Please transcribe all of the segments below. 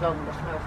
long, but no.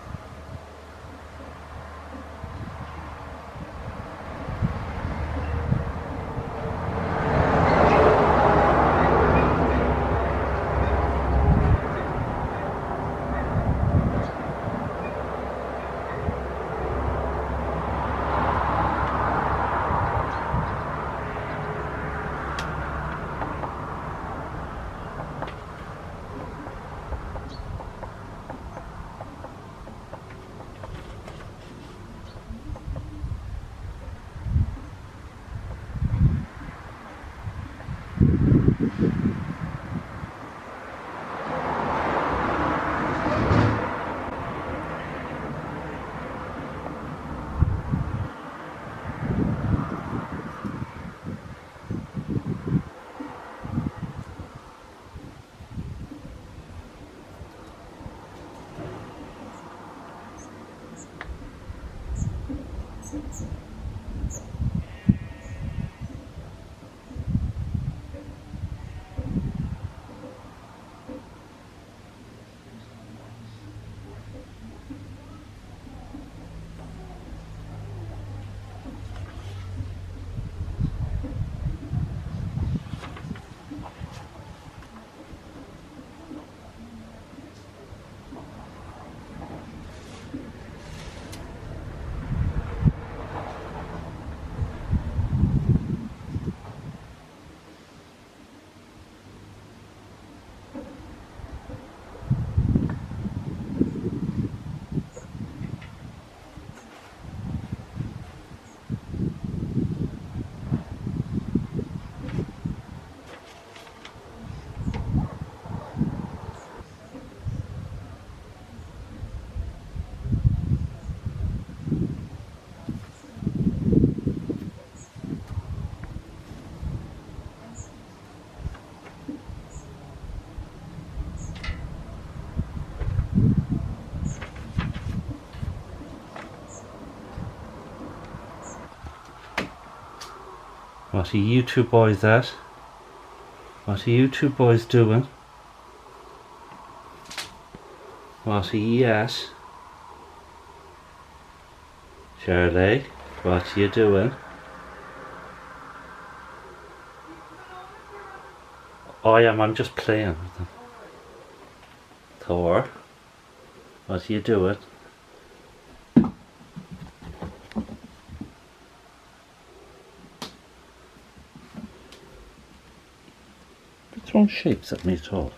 What are you two boys at? What are you two boys doing? What are you at? Shirley, what are you doing? Oh yeah, I'm just playing with them. Thor, what are you doing? You're throwing shapes at me at all.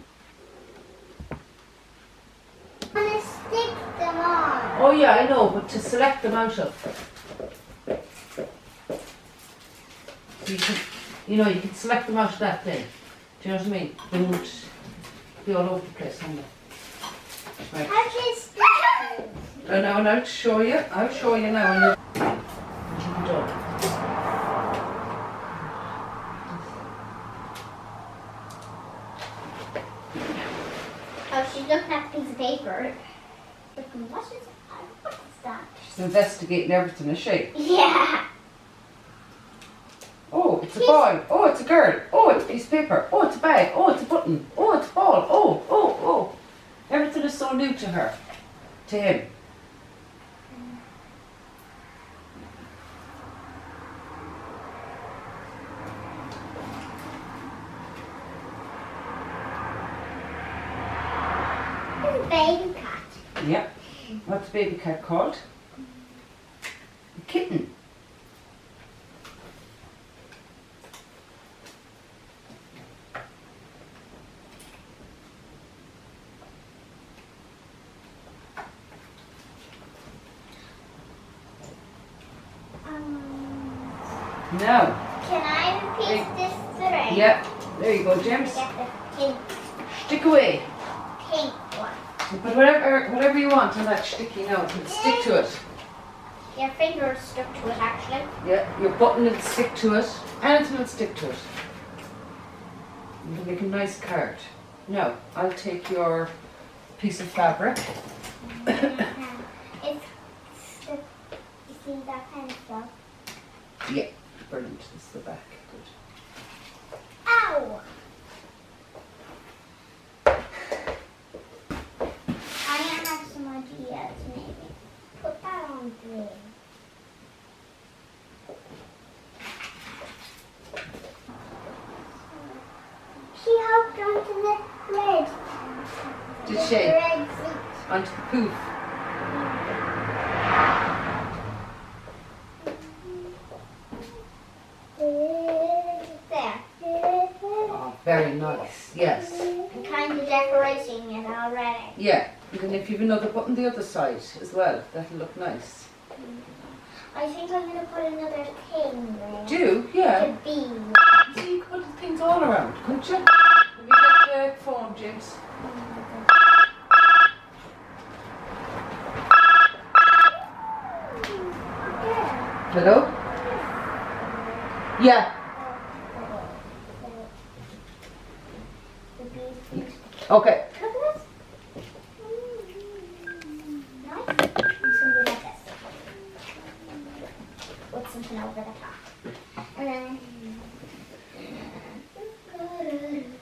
Oh yeah, I know, but to select them out of. You can, you can select them out of that thing. Do you know what I mean? They won't be all over the place, on right. And I'll show you. I'll show you now. And you're done. Oh, she's looking at a piece of paper. What's that? She's investigating everything, is she? Yeah. Oh, it's a boy. Oh, it's a girl. Oh, it's a piece of paper. Oh, it's a bag. Oh, it's a button. Oh, it's a ball. Oh. Everything is so new to her. To him. It's a baby cat. Yep. What's the baby cat called? A kitten. Now. Can I repeat this string? Yep. There you go, James. Get the pink, Stick away. pink one. Put whatever you want on that sticky note and stick to it. Your finger is stuck to it, actually. Yeah, your button will stick to it. Anything will stick to it. It'll make a nice card. Now, I'll take your piece of fabric. It's stuck. You see that pencil? Yeah, brilliant. This is the back. Good. Ow! I have some ideas. something. She hopped onto the bed. Did The she? red seat. Onto the poof. There. Oh, very nice. Yes. I'm kind of decorating it already. Yeah. And then if you've another button the other side as well, that'll look nice. I think I'm going to put another thing there. Do? Yeah. To be. So you could put things all around, couldn't you? Let me get the phone, James. Hello? Yeah. Okay. Look at this. Nice. I'm just going to do like this. Put something over the top. And then.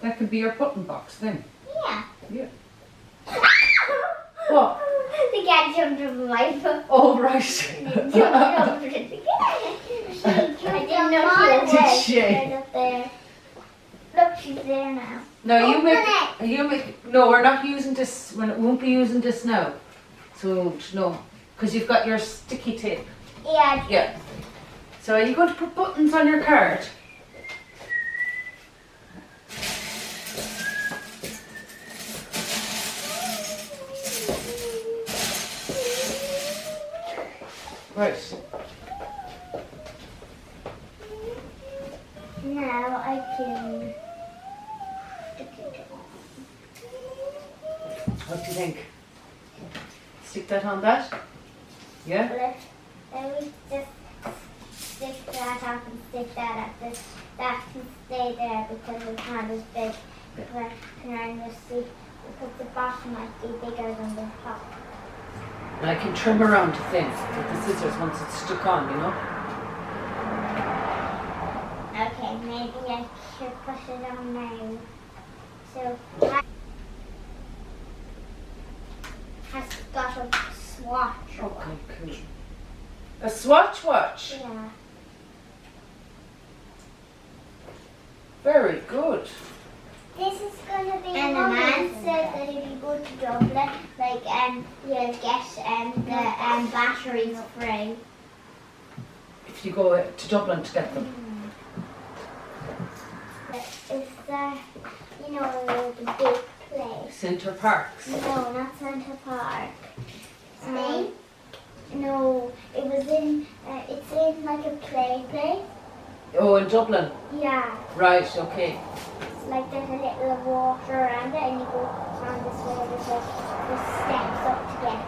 That could be your button box then. Yeah. Yeah. What? The cat jumped over my foot. Oh, right. Jumped over it again. I didn't know she was Did she? right up there. Look, she's there now. No, you Open make. No, we're not using this. We won't be using this now. So no, because you've got your sticky tape. Yeah. Yeah. So are you going to put buttons on your card? Right. Now I can stick it What do you think? Stick that on that? Yeah? Then we just stick that up and stick that up. That can stay there because it's not as big. But can I just see because the bottom might be bigger than the top. And I can trim around to things with the scissors once it's stuck on, you know? Okay, maybe I should push it on now. So that has got a swatch. Okay, cool. A swatch watch? Yeah. Very good. This is gonna be. And the man said that if you go to Dublin, you'll get the batteries free. If you go to Dublin to get them. It's the big place. Centre Parks. No, not Centre Park. Spain? No, it was in. It's in like a place. Oh, in Dublin? Yeah. Right, okay. Like there's a little water around it, and you go on this way. There's steps up to get it.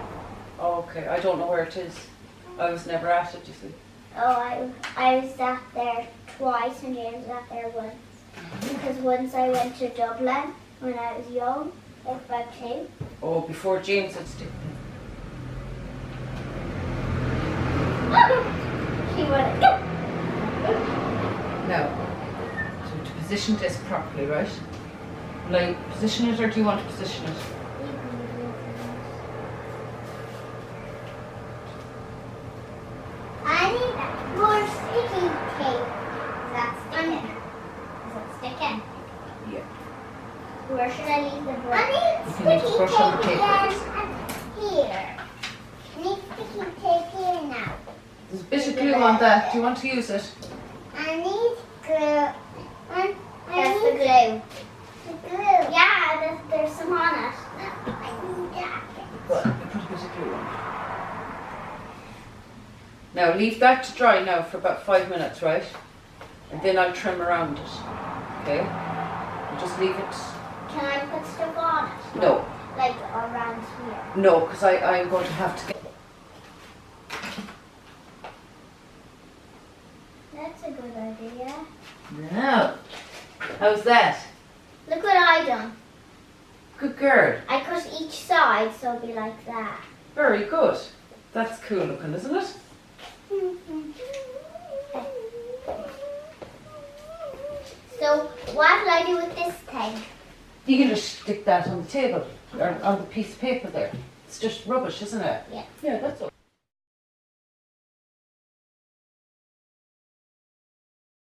Okay, I don't know where it is. I was never at it, you see. Oh, I was at there twice, and James was at there once. Because once I went to Dublin when I was young, like about 2. Oh, before James had stick. She went. Go. Now, so to position this properly, right? Like, position it or do you want to position it? I need more sticky tape. Is that sticking? Is it sticking? Yeah. Where should I leave the brush? I You need can use sticky brush on the tape paper. again here. I need sticky tape here now. There's a bit of glue on that. Do you want to use it? I need glue. That's the glue. The glue. Yeah, there's some on it. I need that. Good. You put a bit of glue on. Now leave that to dry now for about 5 minutes, right? And then I'll trim around it. Okay? And just leave it. Can I put stuff on it? No. Like around here. No, because I'm going to have to get. That's a good idea. Now. How's that? Look what I done. Good girl. I cut each side so it'll be like that. Very good. That's cool looking, isn't it? So what will I do with this thing? You can just stick that on the table or on the piece of paper there. It's just rubbish, isn't it? Yeah. Yeah, that's all.